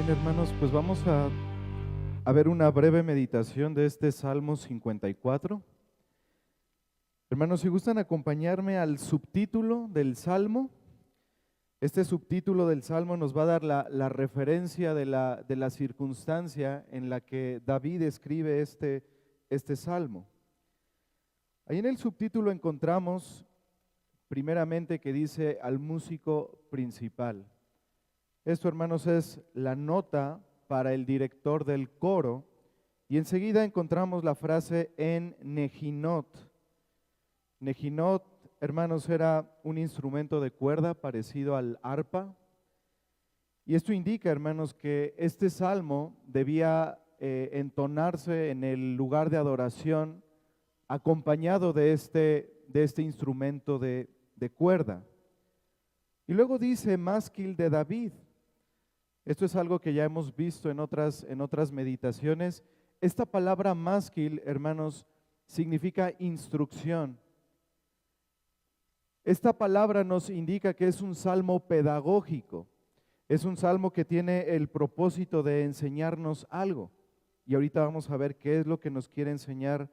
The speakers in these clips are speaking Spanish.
Bien, hermanos, pues vamos a ver una breve meditación de este Salmo 54. Hermanos, si gustan acompañarme al subtítulo del Salmo, este subtítulo del Salmo nos va a dar la referencia de la circunstancia en la que David escribe este Salmo. Ahí en el subtítulo encontramos primeramente que dice al músico principal. Esto, hermanos, es la nota para el director del coro. Y enseguida encontramos la frase en Nejinot. Nejinot, hermanos, era un instrumento de cuerda parecido al arpa. Y esto indica, hermanos, que este salmo debía entonarse en el lugar de adoración acompañado de este instrumento de cuerda. Y luego dice másquil de David. Esto es algo que ya hemos visto en otras meditaciones. Esta palabra másquil, hermanos, significa instrucción. Esta palabra nos indica que es un salmo pedagógico. Es un salmo que tiene el propósito de enseñarnos algo. Y ahorita vamos a ver qué es lo que nos quiere enseñar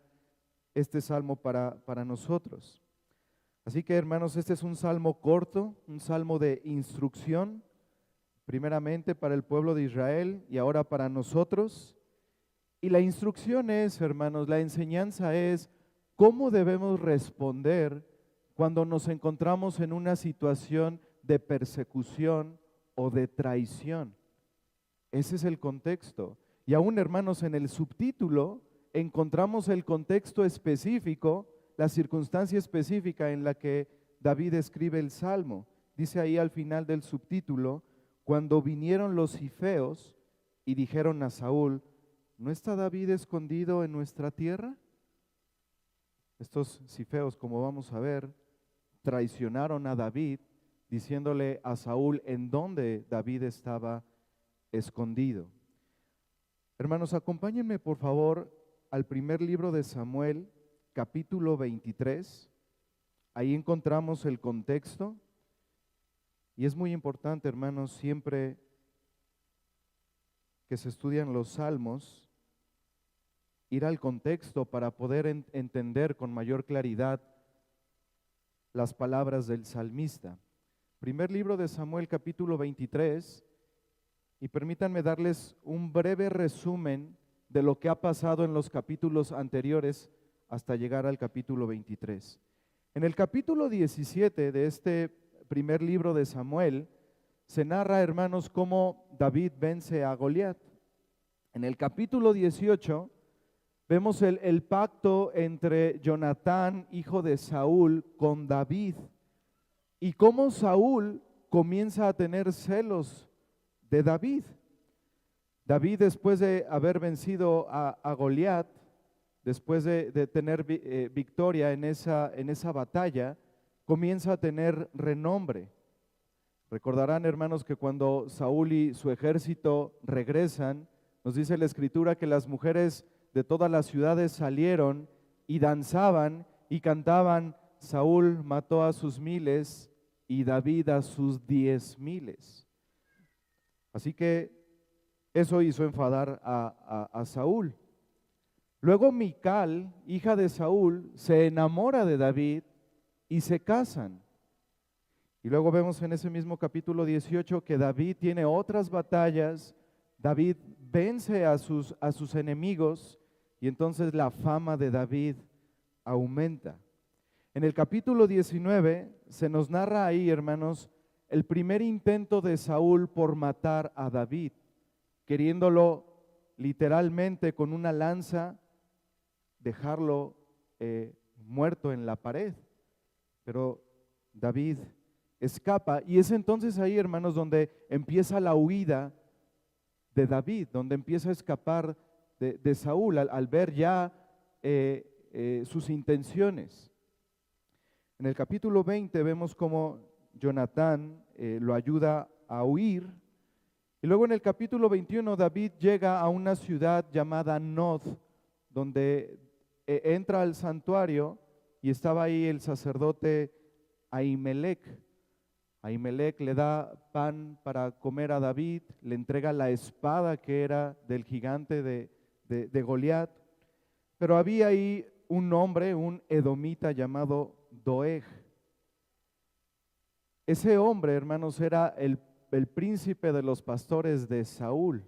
este salmo para nosotros. Así que, hermanos, este es un salmo corto, un salmo de instrucción, primeramente para el pueblo de Israel y ahora para nosotros. Y la instrucción es, hermanos, la enseñanza es cómo debemos responder cuando nos encontramos en una situación de persecución o de traición. Ese es el contexto. Y aún, hermanos, en el subtítulo encontramos el contexto específico, la circunstancia específica en la que David escribe el Salmo. Dice ahí al final del subtítulo: cuando vinieron los cifeos y dijeron a Saúl, ¿no está David escondido en nuestra tierra? Estos cifeos, como vamos a ver, traicionaron a David, diciéndole a Saúl en dónde David estaba escondido. Hermanos, acompáñenme por favor al primer libro de Samuel, capítulo 23. Ahí encontramos el contexto. Y es muy importante, hermanos, siempre que se estudian los salmos, ir al contexto para poder entender con mayor claridad las palabras del salmista. Primer libro de Samuel, capítulo 23, y permítanme darles un breve resumen de lo que ha pasado en los capítulos anteriores hasta llegar al capítulo 23. En el capítulo 17 de este primer libro de Samuel, se narra, hermanos, cómo David vence a Goliat. En el capítulo 18 vemos el pacto entre Jonatán, hijo de Saúl, con David, y cómo Saúl comienza a tener celos de David. David, después de haber vencido a Goliat, después de tener victoria en esa batalla, comienza a tener renombre. Recordarán, hermanos, que cuando Saúl y su ejército regresan, nos dice la Escritura que las mujeres de todas las ciudades salieron y danzaban y cantaban: Saúl mató a sus miles y David a sus 10,000. Así que eso hizo enfadar a Saúl. Luego Mical, hija de Saúl, se enamora de David y se casan. Y luego vemos en ese mismo capítulo 18 que David tiene otras batallas. David vence a sus enemigos y entonces la fama de David aumenta. En el capítulo 19 se nos narra ahí, hermanos, el primer intento de Saúl por matar a David, queriéndolo literalmente con una lanza dejarlo muerto en la pared. Pero David escapa, y es entonces ahí, hermanos, donde empieza la huida de David, donde empieza a escapar de Saúl al ver ya sus intenciones. En el capítulo 20 vemos cómo Jonatán lo ayuda a huir, y luego en el capítulo 21 David llega a una ciudad llamada Nob, donde entra al santuario y estaba ahí el sacerdote Ahimelech. Ahimelech le da pan para comer a David, le entrega la espada que era del gigante de Goliat, pero había ahí un hombre, un edomita llamado Doeg. Ese hombre, hermanos, era el príncipe de los pastores de Saúl.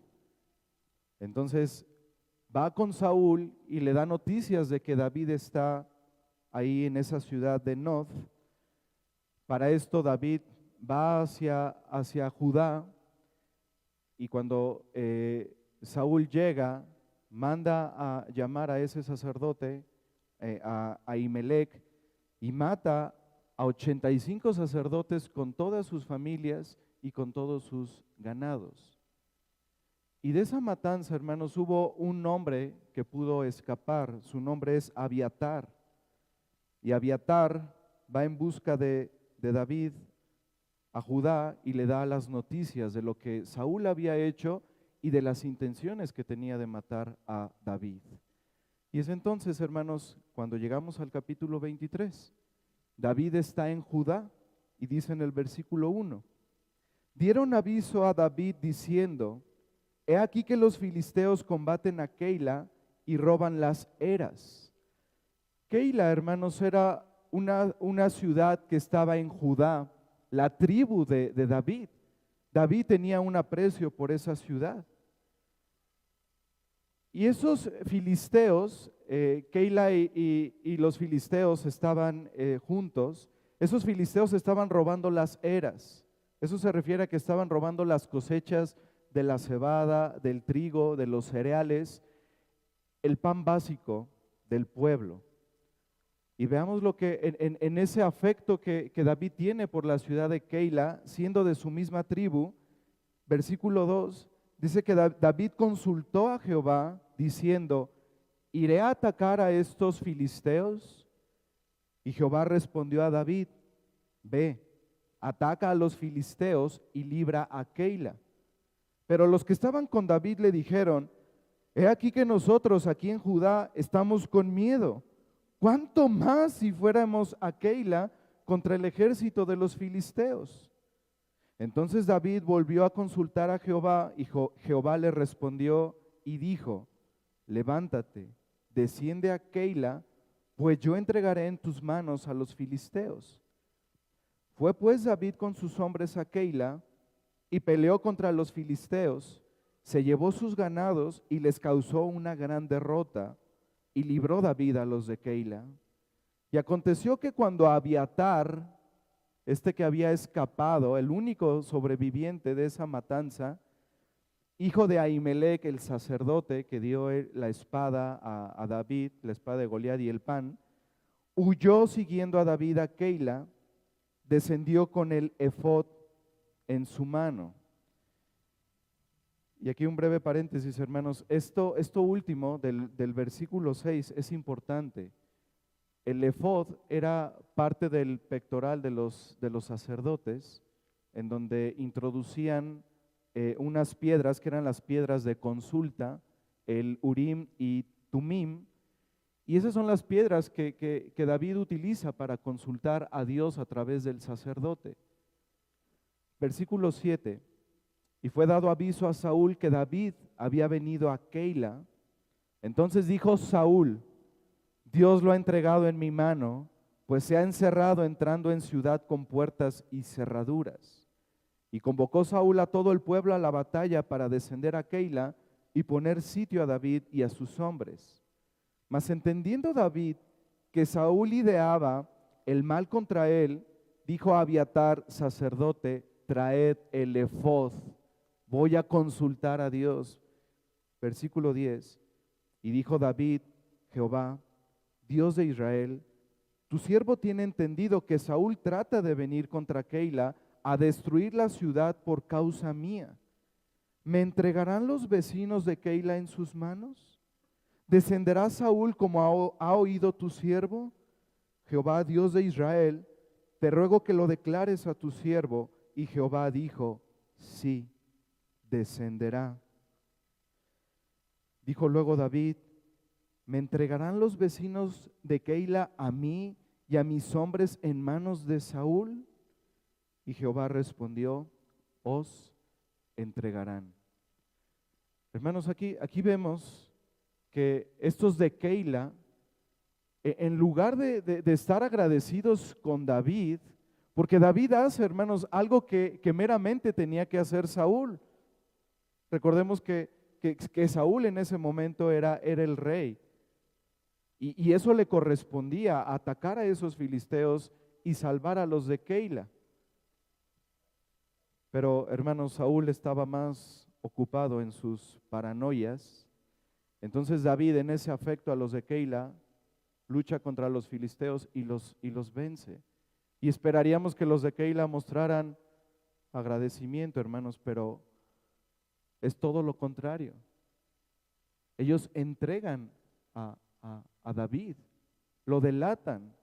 Entonces va con Saúl y le da noticias de que David está ahí en esa ciudad de Nob. Para esto David va hacia Judá, y cuando Saúl llega, manda a llamar a ese sacerdote, a Ahimelech, y mata a 85 sacerdotes con todas sus familias y con todos sus ganados. Y de esa matanza, hermanos, hubo un hombre que pudo escapar. Su nombre es Abiatar. Y Abiatar va en busca de David a Judá y le da las noticias de lo que Saúl había hecho y de las intenciones que tenía de matar a David. Y es entonces, hermanos, cuando llegamos al capítulo 23, David está en Judá y dice en el versículo 1, dieron aviso a David diciendo, he aquí que los filisteos combaten a Keila y roban las eras. Keila, hermanos, era una ciudad que estaba en Judá, la tribu de David. David tenía un aprecio por esa ciudad. Y esos filisteos, Keila y los filisteos estaban juntos. Esos filisteos estaban robando las eras. Eso se refiere a que estaban robando las cosechas de la cebada, del trigo, de los cereales, el pan básico del pueblo. Y veamos lo que en ese afecto que David tiene por la ciudad de Keila, siendo de su misma tribu, versículo 2, dice que David consultó a Jehová diciendo, ¿iré a atacar a estos filisteos? Y Jehová respondió a David, ve, ataca a los filisteos y libra a Keila. Pero los que estaban con David le dijeron, he aquí que nosotros aquí en Judá estamos con miedo. ¿Cuánto más si fuéramos a Keila contra el ejército de los filisteos? Entonces David volvió a consultar a Jehová y Jehová le respondió y dijo, levántate, desciende a Keila, pues yo entregaré en tus manos a los filisteos. Fue pues David con sus hombres a Keila y peleó contra los filisteos, se llevó sus ganados y les causó una gran derrota, y libró David a los de Keila. Y aconteció que cuando Abiatar, este que había escapado, el único sobreviviente de esa matanza, hijo de Ahimelech, el sacerdote que dio la espada a David, la espada de Goliat y el pan, huyó siguiendo a David a Keila, descendió con el efod en su mano. Y aquí un breve paréntesis, hermanos. Esto último del versículo 6 es importante. El efod era parte del pectoral de los sacerdotes, en donde introducían unas piedras que eran las piedras de consulta, el Urim y Tumim, y esas son las piedras que David utiliza para consultar a Dios a través del sacerdote. Versículo 7, y fue dado aviso a Saúl que David había venido a Keila. Entonces dijo Saúl, Dios lo ha entregado en mi mano, pues se ha encerrado entrando en ciudad con puertas y cerraduras. Y convocó Saúl a todo el pueblo a la batalla para descender a Keila y poner sitio a David y a sus hombres. Mas entendiendo David que Saúl ideaba el mal contra él, dijo a Abiatar, sacerdote, traed el efod, voy a consultar a Dios. Versículo 10, y dijo David, Jehová, Dios de Israel, tu siervo tiene entendido que Saúl trata de venir contra Keila a destruir la ciudad por causa mía. ¿Me entregarán los vecinos de Keila en sus manos? ¿Descenderá Saúl como ha oído tu siervo? Jehová, Dios de Israel, te ruego que lo declares a tu siervo. Y Jehová dijo, sí, descenderá. Dijo luego David, ¿me entregarán los vecinos de Keila a mí y a mis hombres en manos de Saúl? Y Jehová respondió, os entregarán. Hermanos, aquí vemos que estos de Keila, en lugar de estar agradecidos con David, porque David hace, hermanos, algo que meramente tenía que hacer Saúl. Recordemos que Saúl en ese momento era el rey. Y eso le correspondía, atacar a esos filisteos y salvar a los de Keila. Pero, hermanos, Saúl estaba más ocupado en sus paranoias. Entonces David, en ese afecto a los de Keila, lucha contra los filisteos y los vence. Y esperaríamos que los de Keila mostraran agradecimiento, hermanos, pero es todo lo contrario. Ellos entregan a David, lo delatan.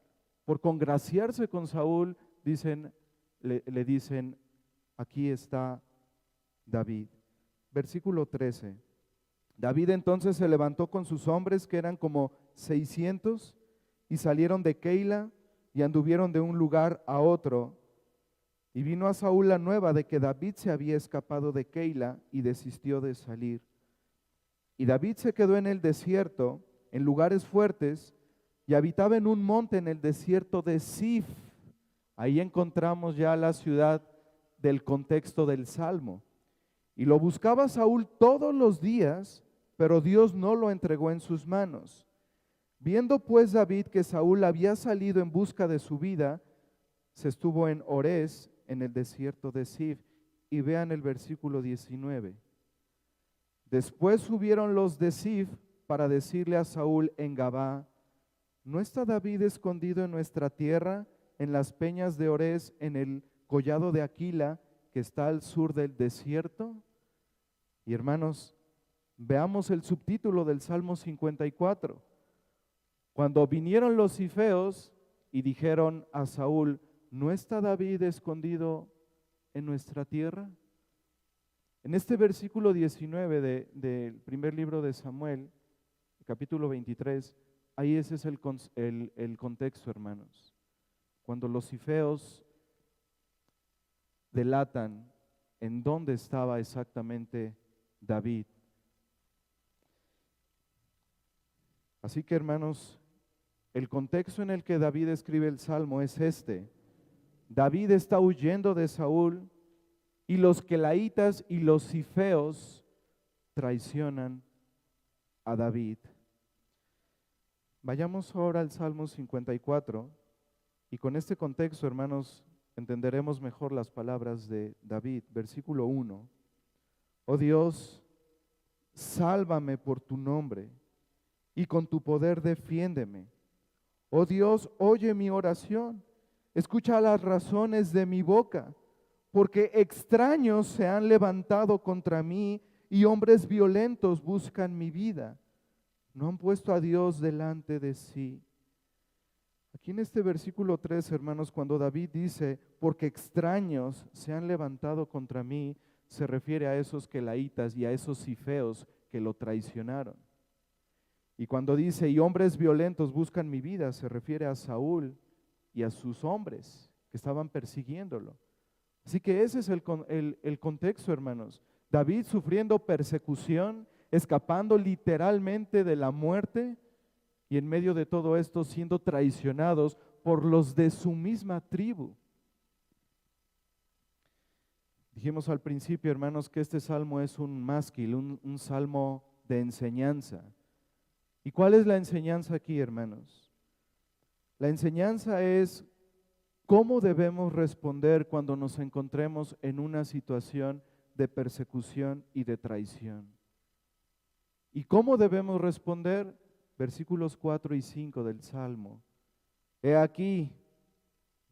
Por congraciarse con Saúl, le dicen, aquí está David. Versículo 13. David entonces se levantó con sus hombres, que eran como 600, y salieron de Keila y anduvieron de un lugar a otro. Y vino a Saúl la nueva de que David se había escapado de Keila y desistió de salir. Y David se quedó en el desierto, en lugares fuertes, y habitaba en un monte en el desierto de Zif. Ahí encontramos ya la ciudad del contexto del Salmo. Y lo buscaba Saúl todos los días, pero Dios no lo entregó en sus manos. Viendo pues David que Saúl había salido en busca de su vida, se estuvo en Orés, en el desierto de Zif. Y vean el versículo 19. Después subieron los de Zif para decirle a Saúl en Gabá, ¿no está David escondido en nuestra tierra, en las peñas de Orés, en el collado de Aquila, que está al sur del desierto? Y hermanos, veamos el subtítulo del Salmo 54. Cuando vinieron los zifeos y dijeron a Saúl, ¿no está David escondido en nuestra tierra? En este versículo 19 del primer libro de Samuel, capítulo 23, ahí ese es el contexto, hermanos. Cuando los zifeos delatan en dónde estaba exactamente David. Así que, hermanos, el contexto en el que David escribe el Salmo es este. David está huyendo de Saúl y los quelaitas y los zifeos traicionan a David. Vayamos ahora al Salmo 54 y con este contexto, hermanos, entenderemos mejor las palabras de David. Versículo 1. Oh Dios, sálvame por tu nombre y con tu poder defiéndeme. Oh Dios, oye mi oración, escucha las razones de mi boca, porque extraños se han levantado contra mí y hombres violentos buscan mi vida. No han puesto a Dios delante de sí. Aquí en este versículo 3, hermanos, cuando David dice, porque extraños se han levantado contra mí, se refiere a esos quelaitas y a esos zifeos que lo traicionaron. Y cuando dice, y hombres violentos buscan mi vida, se refiere a Saúl y a sus hombres que estaban persiguiéndolo. Así que ese es el contexto, hermanos. David sufriendo persecución, escapando literalmente de la muerte y en medio de todo esto siendo traicionados por los de su misma tribu. Dijimos al principio, hermanos, que este salmo es un mástil, un salmo de enseñanza. ¿Y cuál es la enseñanza aquí, hermanos? La enseñanza es cómo debemos responder cuando nos encontremos en una situación de persecución y de traición. ¿Y cómo debemos responder? Versículos 4 y 5 del Salmo. He aquí,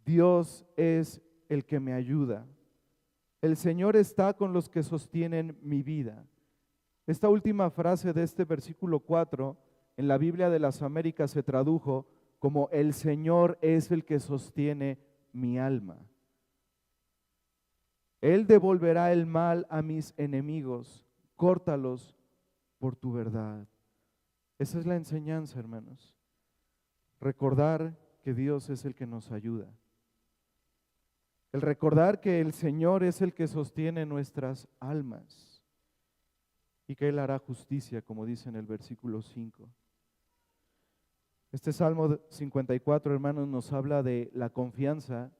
Dios es el que me ayuda. El Señor está con los que sostienen mi vida. Esta última frase de este versículo 4 en la Biblia de las Américas se tradujo como el Señor es el que sostiene mi alma. Él devolverá el mal a mis enemigos, córtalos por tu verdad. Esa es la enseñanza, hermanos. Recordar que Dios es el que nos ayuda. el recordar que el Señor es el que sostiene nuestras almas y que Él hará justicia, como dice en el versículo 5. Este Salmo 54, hermanos, nos habla de la confianza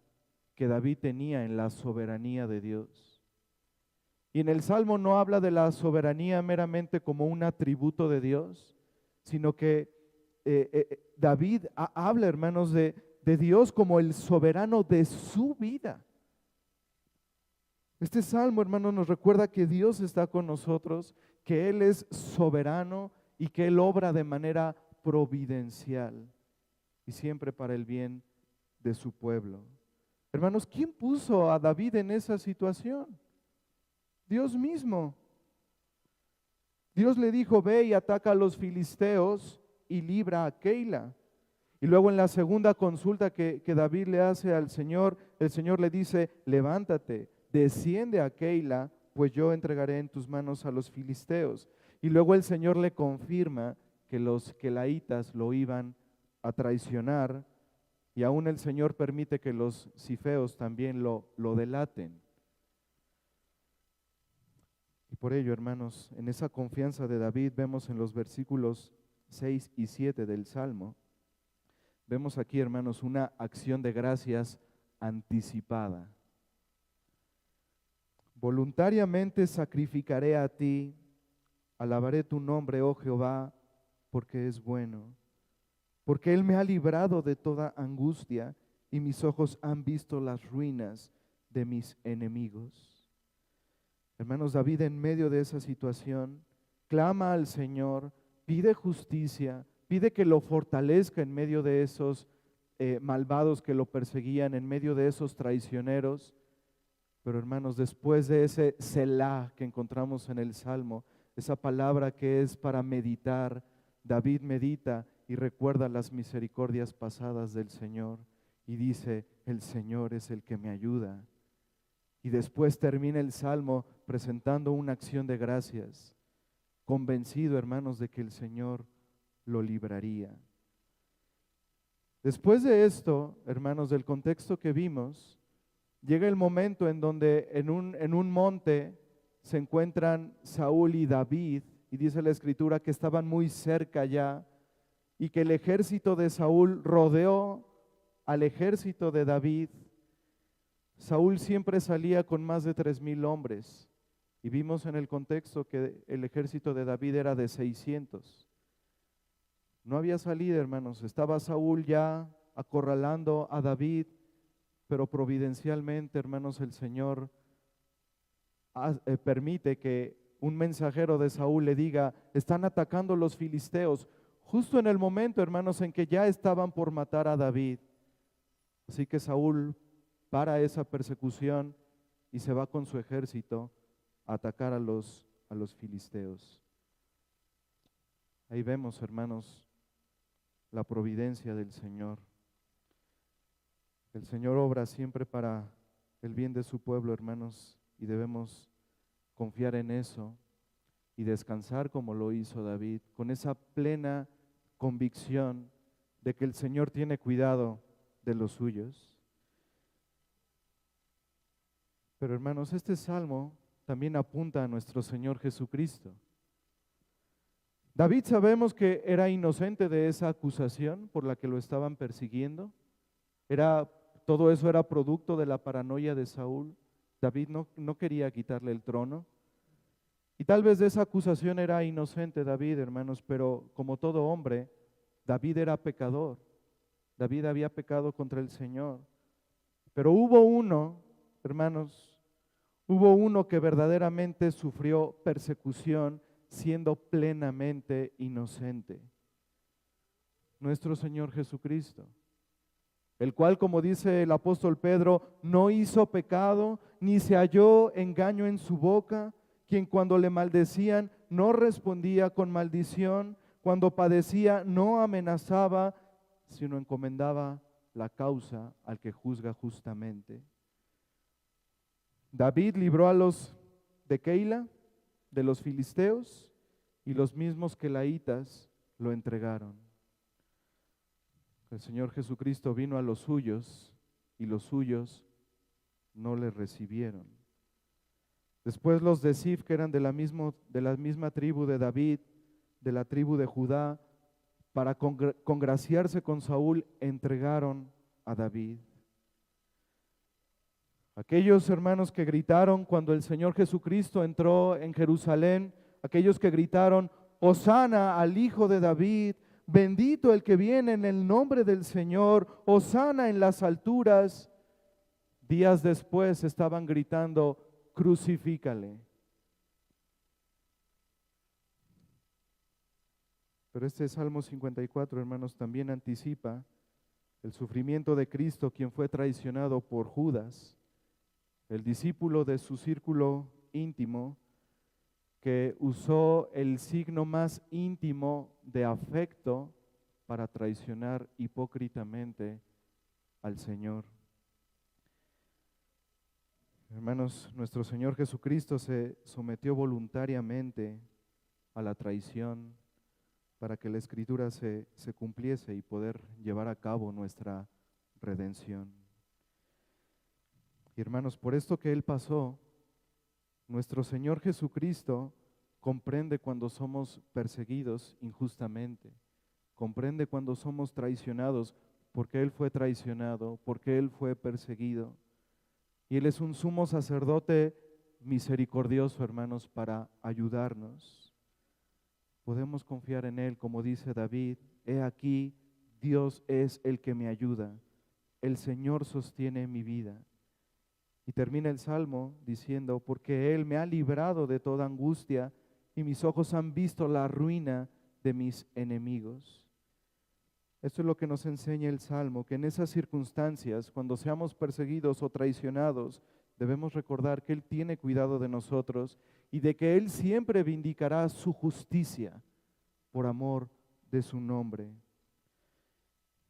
que David tenía en la soberanía de Dios. Y en el Salmo no habla de la soberanía meramente como un atributo de Dios, sino que David habla, hermanos, de Dios como el soberano de su vida. Este Salmo, hermanos, nos recuerda que Dios está con nosotros, que Él es soberano y que Él obra de manera providencial y siempre para el bien de su pueblo. Hermanos, ¿quién puso a David en esa situación? Dios mismo. Dios le dijo, ve y ataca a los filisteos y libra a Keila. Y luego en la segunda consulta que David le hace al Señor, el Señor le dice, levántate, desciende a Keila, pues yo entregaré en tus manos a los filisteos. Y luego el Señor le confirma que los quelaitas lo iban a traicionar, y aún el Señor permite que los cifeos también lo delaten. Y por ello, hermanos, en esa confianza de David vemos en los versículos 6 y 7 del Salmo, vemos aquí, hermanos, una acción de gracias anticipada. Voluntariamente sacrificaré a ti, alabaré tu nombre, oh Jehová, porque es bueno, porque Él me ha librado de toda angustia y mis ojos han visto las ruinas de mis enemigos. Hermanos, David en medio de esa situación clama al Señor, pide justicia, pide que lo fortalezca en medio de esos malvados que lo perseguían, en medio de esos traicioneros. Pero hermanos, después de ese Selah que encontramos en el Salmo, esa palabra que es para meditar, David medita y recuerda las misericordias pasadas del Señor y dice, el Señor es el que me ayuda. Y después termina el Salmo presentando una acción de gracias, convencido, hermanos, de que el Señor lo libraría. Después de esto, hermanos, del contexto que vimos, llega el momento en donde en un monte se encuentran Saúl y David, y dice la Escritura que estaban muy cerca ya, y que el ejército de Saúl rodeó al ejército de David. Saúl siempre salía con más de 3,000 hombres, y vimos en el contexto que el ejército de David era de 600. No había salida, hermanos, estaba Saúl ya acorralando a David, pero providencialmente, hermanos, el Señor permite que un mensajero de Saúl le diga, están atacando los filisteos, justo en el momento, hermanos, en que ya estaban por matar a David. Así que Saúl para esa persecución y se va con su ejército a atacar a los filisteos. Ahí vemos, hermanos, la providencia del Señor. El Señor obra siempre para el bien de su pueblo, hermanos, y debemos confiar en eso y descansar como lo hizo David, con esa plena convicción de que el Señor tiene cuidado de los suyos. Pero hermanos, este salmo también apunta a nuestro Señor Jesucristo. David sabemos que era inocente de esa acusación por la que lo estaban persiguiendo. Todo eso era producto de la paranoia de Saúl. David no quería quitarle el trono. Y tal vez de esa acusación era inocente David, hermanos, pero como todo hombre, David era pecador. David había pecado contra el Señor. Pero hubo uno, hermanos, hubo uno que verdaderamente sufrió persecución siendo plenamente inocente. Nuestro Señor Jesucristo, el cual, como dice el apóstol Pedro, no hizo pecado, ni se halló engaño en su boca, quien cuando le maldecían no respondía con maldición, cuando padecía no amenazaba, sino encomendaba la causa al que juzga justamente. David libró a los de Keila, de los filisteos, y los mismos quelaitas lo entregaron. El Señor Jesucristo vino a los suyos, y los suyos no le recibieron. Después los de Zif, que eran de la misma tribu de David, de la tribu de Judá, para congraciarse con Saúl, entregaron a David. Aquellos hermanos que gritaron cuando el Señor Jesucristo entró en Jerusalén, aquellos que gritaron, Hosana al Hijo de David, bendito el que viene en el nombre del Señor, Hosana en las alturas, días después estaban gritando, crucifícale. Pero este Salmo 54, hermanos, también anticipa el sufrimiento de Cristo, quien fue traicionado por Judas, el discípulo de su círculo íntimo, que usó el signo más íntimo de afecto para traicionar hipócritamente al Señor. Hermanos, nuestro Señor Jesucristo se sometió voluntariamente a la traición para que la Escritura se cumpliese y poder llevar a cabo nuestra redención. Y hermanos, por esto que Él pasó, nuestro Señor Jesucristo comprende cuando somos perseguidos injustamente, comprende cuando somos traicionados, porque Él fue traicionado, porque Él fue perseguido. Y Él es un sumo sacerdote misericordioso, hermanos, para ayudarnos. Podemos confiar en Él, como dice David, he aquí, Dios es el que me ayuda, el Señor sostiene mi vida. Y termina el Salmo diciendo, porque Él me ha librado de toda angustia y mis ojos han visto la ruina de mis enemigos. Esto es lo que nos enseña el Salmo, que en esas circunstancias, cuando seamos perseguidos o traicionados, debemos recordar que Él tiene cuidado de nosotros y de que Él siempre vindicará su justicia por amor de su nombre.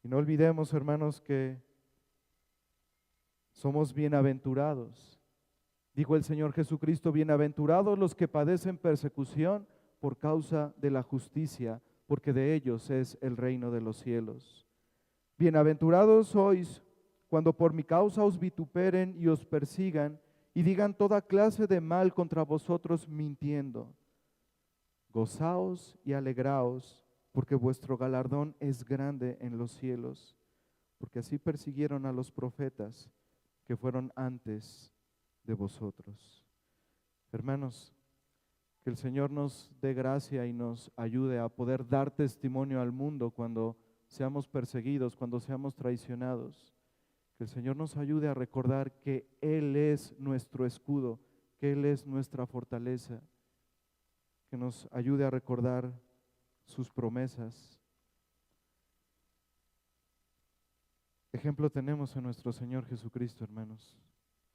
Y no olvidemos, hermanos, que somos bienaventurados. Dijo el Señor Jesucristo, bienaventurados los que padecen persecución por causa de la justicia, porque de ellos es el reino de los cielos. Bienaventurados sois cuando por mi causa os vituperen y os persigan y digan toda clase de mal contra vosotros mintiendo. Gozaos y alegraos, porque vuestro galardón es grande en los cielos, porque así persiguieron a los profetas que fueron antes de vosotros. Hermanos, que el Señor nos dé gracia y nos ayude a poder dar testimonio al mundo cuando seamos perseguidos, cuando seamos traicionados. Que el Señor nos ayude a recordar que Él es nuestro escudo, que Él es nuestra fortaleza. Que nos ayude a recordar sus promesas. Ejemplo tenemos en nuestro Señor Jesucristo, hermanos,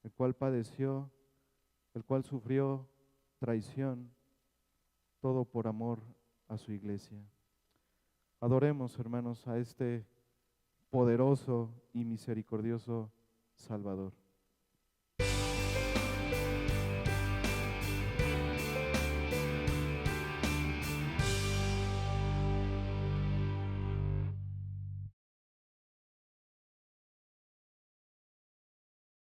el cual padeció, el cual sufrió traición, todo por amor a su iglesia. Adoremos, hermanos, a este poderoso y misericordioso Salvador.